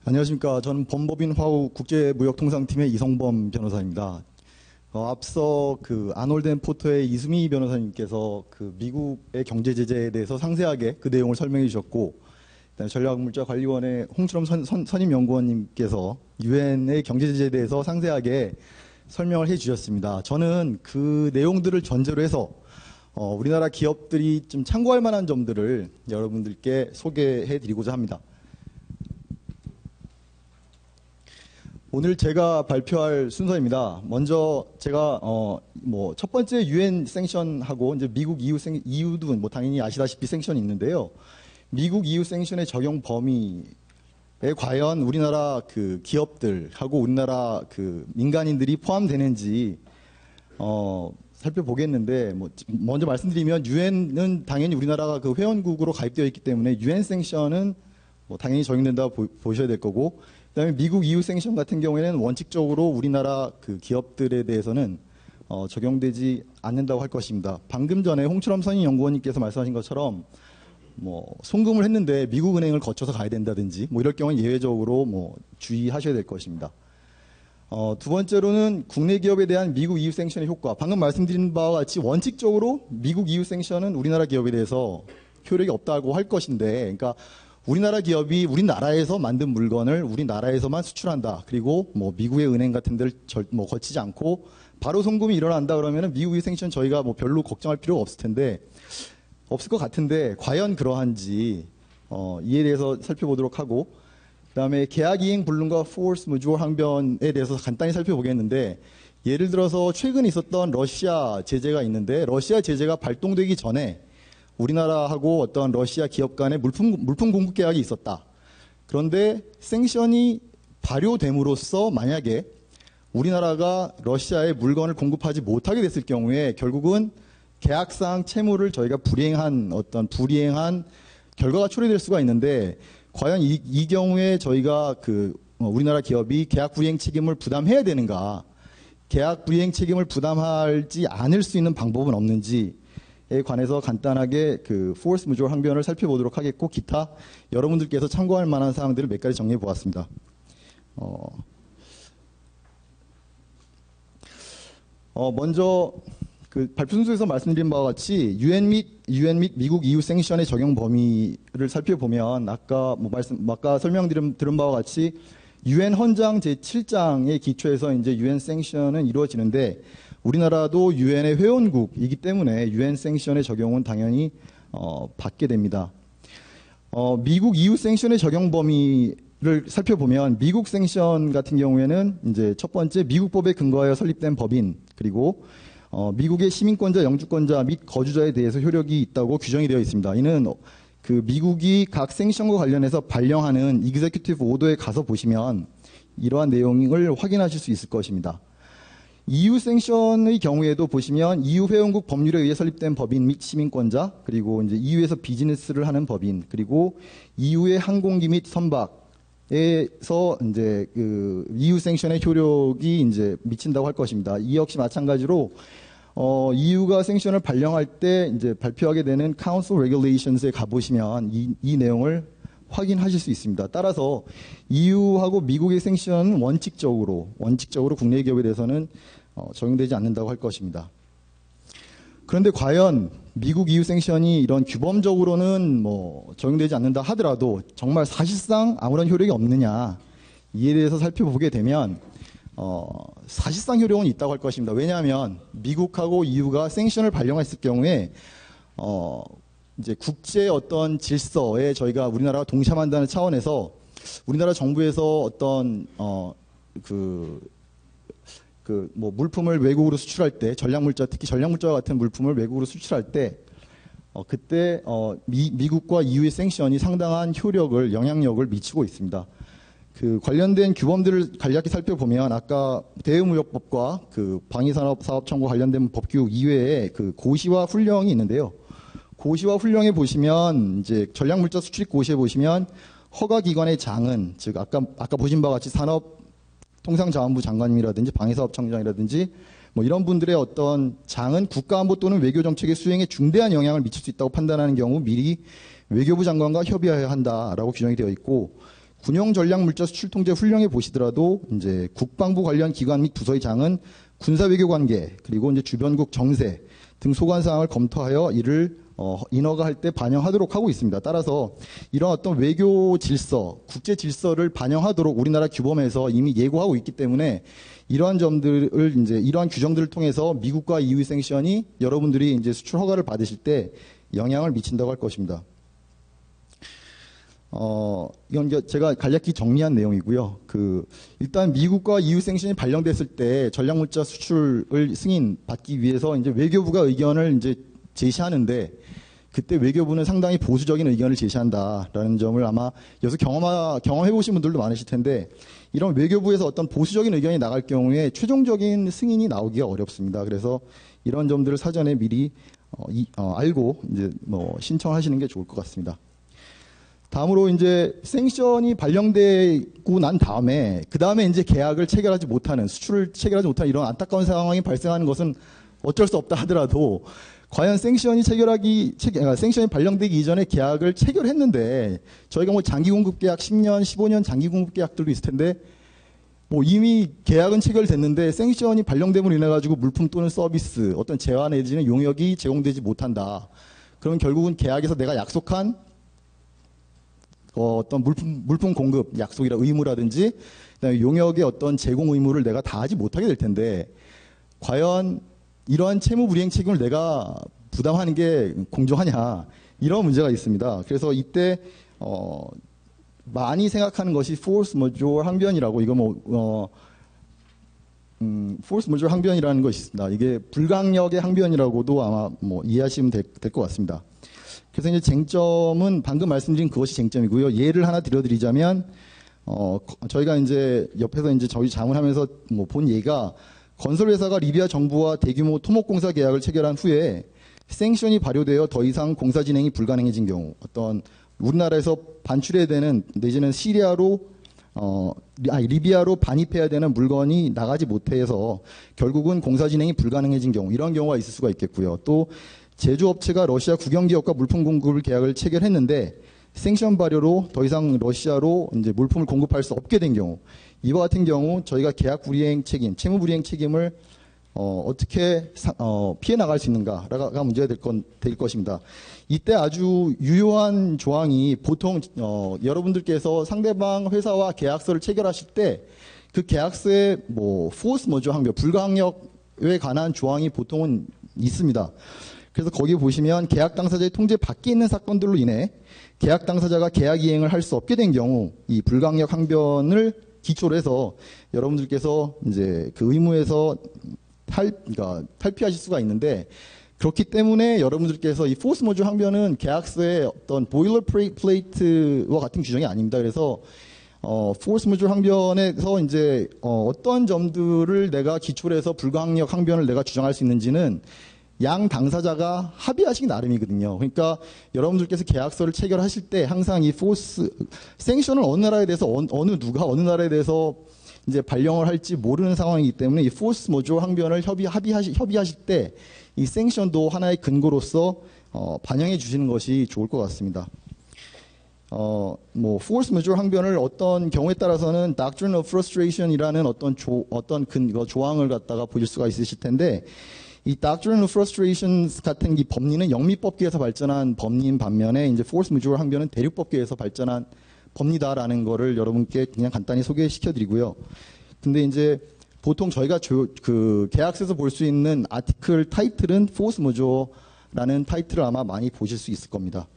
안녕하십니까. 저는 범법인 화우 국제무역통상팀의 이성범 변호사입니다. 앞서 아놀드 앤 포터의 이수미 변호사님께서 미국의 경제 제재에 대해서 상세하게 그 내용을 설명해 주셨고, 전략물자관리원의 홍철엄 선임 연구원님께서 유엔의 경제 제재에 대해서 상세하게 설명을 해 주셨습니다. 저는 그 내용들을 전제로 해서 우리나라 기업들이 좀 참고할 만한 점들을 여러분들께 소개해 드리고자 합니다. 오늘 제가 발표할 순서입니다. 먼저 제가 첫 번째 유엔 생션하고 이제 미국 EU도 당연히 아시다시피 생션이 있는데요. 미국 EU 생션의 적용 범위에 과연 우리나라 기업들하고 우리나라 민간인들이 포함되는지 살펴보겠는데, 먼저 말씀드리면 유엔은 당연히 우리나라가 회원국으로 가입되어 있기 때문에 유엔 생션은 당연히 적용된다고 보셔야 될 거고, 그다음에 미국 EU 생션 같은 경우에는 원칙적으로 우리나라 기업들에 대해서는 적용되지 않는다고 할 것입니다. 방금 전에 홍철엄 선임연구원님께서 말씀하신 것처럼 송금을 했는데 미국 은행을 거쳐서 가야 된다든지 이럴 경우는 예외적으로 주의하셔야 될 것입니다. 두 번째로는 국내 기업에 대한 미국 EU 생션의 효과. 방금 말씀드린 바와 같이 원칙적으로 미국 EU 생션은 우리나라 기업에 대해서 효력이 없다고 할 것인데, 그러니까 우리나라 기업이 우리나라에서 만든 물건을 우리나라에서만 수출한다. 그리고 미국의 은행 같은 데를 거치지 않고 바로 송금이 일어난다 그러면은 미국 EU 생션 저희가 별로 걱정할 필요가 없을 것 같은데 과연 그러한지 이에 대해서 살펴보도록 하고, 그다음에 계약 이행 불능과 force majeure 항변에 대해서 간단히 살펴보겠는데, 예를 들어서 최근 있었던 러시아 제재가 있는데, 러시아 제재가 발동되기 전에 우리나라하고 어떤 러시아 기업 간의 물품 공급 계약이 있었다. 그런데 생션이 발효됨으로써 만약에 우리나라가 러시아에 물건을 공급하지 못하게 됐을 경우에 결국은 계약상 채무를 저희가 불이행한 결과가 초래될 수가 있는데, 과연 이 경우에 저희가 우리나라 기업이 계약 불이행 책임을 부담해야 되는가, 계약 불이행 책임을 부담하지 않을 수 있는 방법은 없는지에 관해서 간단하게 force majeure 항변을 살펴보도록 하겠고, 기타 여러분들께서 참고할 만한 사항들을 몇 가지 정리해 보았습니다. 먼저 발표 순서에서 말씀드린 바와 같이 유엔 및 미국 EU 생션의 적용 범위를 살펴보면 아까 들은 바와 같이 유엔 헌장 제7장의 기초에서 이제 유엔 생션은 이루어지는데, 우리나라도 유엔의 회원국이기 때문에 유엔 생션의 적용은 당연히 받게 됩니다. 미국 EU 생션의 적용 범위를 살펴보면 미국 생션 같은 경우에는 이제 첫 번째 미국법에 근거하여 설립된 법인, 그리고 미국의 시민권자, 영주권자 및 거주자에 대해서 효력이 있다고 규정이 되어 있습니다. 이는 미국이 각 생션과 관련해서 발령하는 이그제큐티브 오더에 가서 보시면 이러한 내용을 확인하실 수 있을 것입니다. EU 생션의 경우에도 보시면 EU 회원국 법률에 의해 설립된 법인 및 시민권자, 그리고 이제 EU에서 비즈니스를 하는 법인, 그리고 EU의 항공기 및 선박에서 이제 EU 생션의 효력이 이제 미친다고 할 것입니다. 이 역시 마찬가지로 EU가 생션을 발령할 때 이제 발표하게 되는 Council Regulations에 가보시면 이 내용을 확인하실 수 있습니다. 따라서 EU하고 미국의 생션은 원칙적으로 국내 기업에 대해서는 적용되지 않는다고 할 것입니다. 그런데 과연 미국 EU 생션이 이런 규범적으로는 적용되지 않는다 하더라도 정말 사실상 아무런 효력이 없느냐, 이에 대해서 살펴보게 되면 사실상 효력은 있다고 할 것입니다. 왜냐하면 미국하고 EU가 생션을 발령했을 경우에 이제 국제 어떤 질서에 저희가 우리나라가 동참한다는 차원에서 우리나라 정부에서 어떤 물품을 외국으로 수출할 때, 특히 전략물자 같은 물품을 외국으로 수출할 때 그때 미국과 EU의 생션이 상당한 영향력을 미치고 있습니다. 관련된 규범들을 간략히 살펴보면 아까 대외무역법과 방위산업사업청과 관련된 법규 이외에 고시와 훈령이 있는데요. 고시와 훈령에 보시면 이제 전략물자 수출입 고시에 보시면 허가기관의 장은, 즉 아까 보신 바와 같이 산업통상자원부 장관님이라든지 방위사업청장이라든지 이런 분들의 어떤 장은 국가안보 또는 외교정책의 수행에 중대한 영향을 미칠 수 있다고 판단하는 경우 미리 외교부 장관과 협의해야 한다라고 규정이 되어 있고, 군용 전략 물자 수출 통제 훈령에 보시더라도 이제 국방부 관련 기관 및 부서의 장은 군사 외교 관계 그리고 이제 주변국 정세 등 소관 사항을 검토하여 이를 인허가 할 때 반영하도록 하고 있습니다. 따라서 이런 어떤 외교 질서, 국제 질서를 반영하도록 우리나라 규범에서 이미 예고하고 있기 때문에 이러한 점들을 이제 이러한 규정들을 통해서 미국과 EU의 생션이 여러분들이 이제 수출 허가를 받으실 때 영향을 미친다고 할 것입니다. 이건 제가 간략히 정리한 내용이고요. 일단 미국과 EU 생션이 발령됐을 때 전략물자 수출을 승인 받기 위해서 이제 외교부가 의견을 이제 제시하는데 그때 외교부는 상당히 보수적인 의견을 제시한다라는 점을 아마 여기서 경험해 보신 분들도 많으실 텐데 이런 외교부에서 어떤 보수적인 의견이 나갈 경우에 최종적인 승인이 나오기가 어렵습니다. 그래서 이런 점들을 사전에 미리 알고 이제 신청하시는 게 좋을 것 같습니다. 다음으로 이제 생션이 발령되고 난 다음에 그 다음에 이제 계약을 체결하지 못하는 수출을 체결하지 못하는 이런 안타까운 상황이 발생하는 것은 어쩔 수 없다 하더라도 과연 생션이 발령되기 이전에 계약을 체결했는데 저희가 장기 공급 계약 10년, 15년 장기 공급 계약들도 있을 텐데 이미 계약은 체결됐는데 생션이 발령됨으로 인해 가지고 물품 또는 서비스 어떤 재화 내지는 용역이 제공되지 못한다. 그러면 결국은 계약에서 내가 약속한 어떤 물품 공급 약속이라 의무라든지 그다음에 용역의 어떤 제공 의무를 내가 다하지 못하게 될 텐데 과연 이러한 채무 불이행 책임을 내가 부담하는 게 공정하냐 이런 문제가 있습니다. 그래서 이때 많이 생각하는 것이 force majeure 항변이라고 이거 force majeure 항변이라는 것이 있습니다. 이게 불강력의 항변이라고도 아마 이해하시면 될 것 같습니다. 그래서 이제 쟁점은 방금 말씀드린 그것이 쟁점이고요. 예를 하나 들어드리자면 저희가 이제 옆에서 이제 저희 자문하면서 본 예가 건설회사가 리비아 정부와 대규모 토목공사 계약을 체결한 후에 생션이 발효되어 더 이상 공사 진행이 불가능해진 경우 어떤 우리나라에서 반출해야 되는 내지는 리비아로 반입해야 되는 물건이 나가지 못해서 결국은 공사 진행이 불가능해진 경우 이런 경우가 있을 수가 있겠고요. 또 제조업체가 러시아 국영기업과 물품 공급을 계약을 체결했는데 생션 발효로 더 이상 러시아로 이제 물품을 공급할 수 없게 된 경우 이와 같은 경우 저희가 계약 불이행 책임, 채무 불이행 책임을 어떻게 피해 나갈 수 있는가가 문제가 될 것입니다. 이때 아주 유효한 조항이 보통 여러분들께서 상대방 회사와 계약서를 체결하실 때 그 계약서에 force majeure 항변, 불가항력에 관한 조항이 보통은 있습니다. 그래서 거기 보시면 계약 당사자의 통제 밖에 있는 사건들로 인해 계약 당사자가 계약 이행을 할 수 없게 된 경우 이 불가항력 항변을 기초로 해서 여러분들께서 이제 그 의무에서 탈피하실 수가 있는데 그렇기 때문에 여러분들께서 이 force majeure 항변은 계약서의 어떤 보일러플레이트와 같은 규정이 아닙니다. 그래서 force majeure 항변에서 이제 어떤 점들을 내가 기초로 해서 불가항력 항변을 내가 주장할 수 있는지는 양 당사자가 합의하시기 나름이거든요. 그러니까 여러분들께서 계약서를 체결하실 때 항상 이 생션을 어느 나라에 대해서 어느 나라에 대해서 이제 발령을 할지 모르는 상황이기 때문에 이 force majeure 항변을 협의하실 때 이 생션도 하나의 근거로서 반영해 주시는 것이 좋을 것 같습니다. force majeure 항변을 어떤 경우에 따라서는 doctrine of frustration이라는 어떤 조항을 갖다가 보실 수가 있으실 텐데 이 doctrine of frustrations 같은 이 법리는 영미법계에서 발전한 법리인 반면에 이제 force majeure 항변은 대륙법계에서 발전한 법리다라는 거를 여러분께 그냥 간단히 소개시켜 드리고요. 근데 이제 보통 저희가 그 계약서에서 볼 수 있는 아티클 타이틀은 force majeure라는 타이틀을 아마 많이 보실 수 있을 겁니다.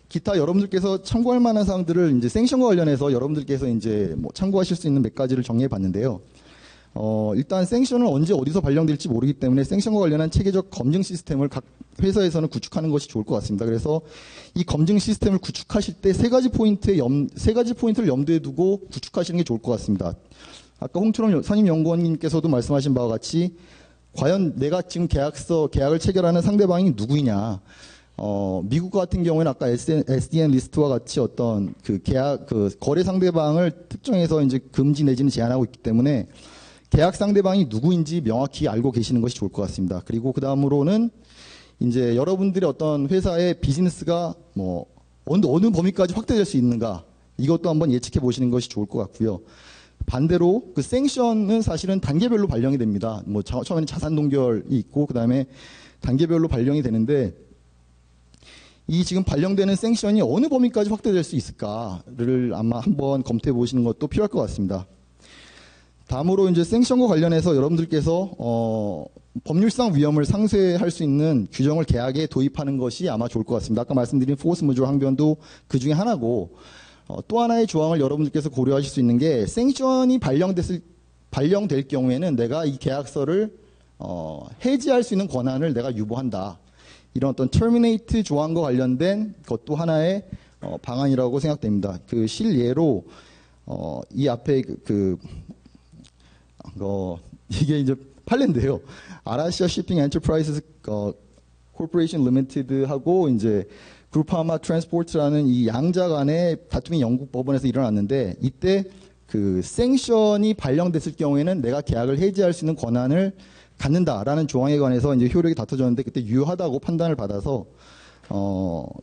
기타 여러분들께서 참고할 만한 사항들을 이제 생션과 관련해서 여러분들께서 이제 참고하실 수 있는 몇 가지를 정리해 봤는데요. 일단 생션은 언제 어디서 발령될지 모르기 때문에 생션과 관련한 체계적 검증 시스템을 각 회사에서는 구축하는 것이 좋을 것 같습니다. 그래서 이 검증 시스템을 구축하실 때 세 가지 포인트를 염두에 두고 구축하시는 게 좋을 것 같습니다. 아까 홍철원 선임연구원님께서도 말씀하신 바와 같이 과연 내가 지금 계약을 체결하는 상대방이 누구이냐. 미국 같은 경우에는 아까 SDN 리스트와 같이 어떤 거래 상대방을 특정해서 이제 금지 내지는 제한하고 있기 때문에 계약 상대방이 누구인지 명확히 알고 계시는 것이 좋을 것 같습니다. 그리고 그 다음으로는 이제 여러분들의 어떤 회사의 비즈니스가 어느 범위까지 확대될 수 있는가, 이것도 한번 예측해 보시는 것이 좋을 것 같고요. 반대로 그 생션은 사실은 단계별로 발령이 됩니다. 뭐 처음에는 자산 동결이 있고 그 다음에 단계별로 발령이 되는데, 이 지금 발령되는 생션이 어느 범위까지 확대될 수 있을까를 아마 한번 검토해 보시는 것도 필요할 것 같습니다. 다음으로 이제 생션과 관련해서 여러분들께서 법률상 위험을 상쇄할 수 있는 규정을 계약에 도입하는 것이 아마 좋을 것 같습니다. 아까 말씀드린 포스 무조 항변도 그 중에 하나고, 또 하나의 조항을 여러분들께서 고려하실 수 있는 게, 생션이 발령될 경우에는 내가 이 계약서를 해지할 수 있는 권한을 내가 유보한다. 이런 어떤 terminate 조항과 관련된 것도 하나의 방안이라고 생각됩니다. 그 실예로 이 앞에 이게 이제 판례인데요. 아라시아 쇼핑 엔터프라이즈 코퍼레이션 리미티드하고 이제 그룹하마 트랜스포트라는 이 양자 간의 다툼이 영국 법원에서 일어났는데, 이때 그 생션이 발령됐을 경우에는 내가 계약을 해지할 수 있는 권한을 갖는다라는 조항에 관해서 이제 효력이 다퉈졌는데, 그때 유효하다고 판단을 받아서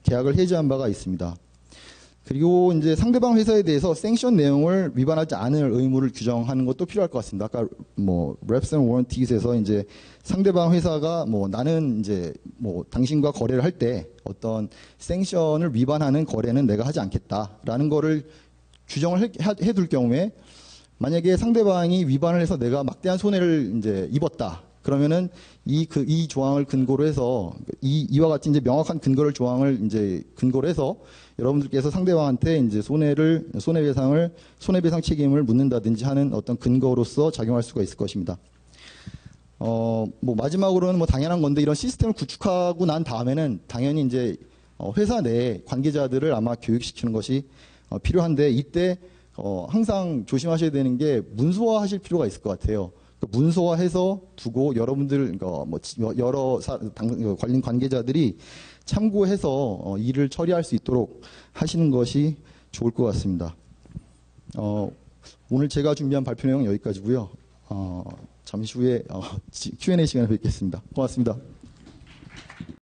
계약을 해지한 바가 있습니다. 그리고 이제 상대방 회사에 대해서 생션 내용을 위반하지 않을 의무를 규정하는 것도 필요할 것 같습니다. 아까 뭐 Reps and Warranties에서 이제 상대방 회사가 뭐 나는 이제 뭐 당신과 거래를 할 때 어떤 생션을 위반하는 거래는 내가 하지 않겠다라는 거를 규정을 해둘 경우에, 만약에 상대방이 위반을 해서 내가 막대한 손해를 이제 입었다. 그러면은 이 조항을 근거로 해서 이와 같이 이제 명확한 조항을 이제 근거로 해서 여러분들께서 상대방한테 이제 손해배상 책임을 묻는다든지 하는 어떤 근거로서 작용할 수가 있을 것입니다. 뭐 마지막으로는 뭐 당연한 건데, 이런 시스템을 구축하고 난 다음에는 당연히 이제 회사 내 관계자들을 아마 교육시키는 것이 필요한데, 이때 항상 조심하셔야 되는 게 문서화하실 필요가 있을 것 같아요. 문서화해서 두고 여러분들 뭐 여러 관련 관계자들이 참고해서 일을 처리할 수 있도록 하시는 것이 좋을 것 같습니다. 오늘 제가 준비한 발표 내용은 여기까지고요. 잠시 후에 Q&A 시간에 뵙겠습니다. 고맙습니다.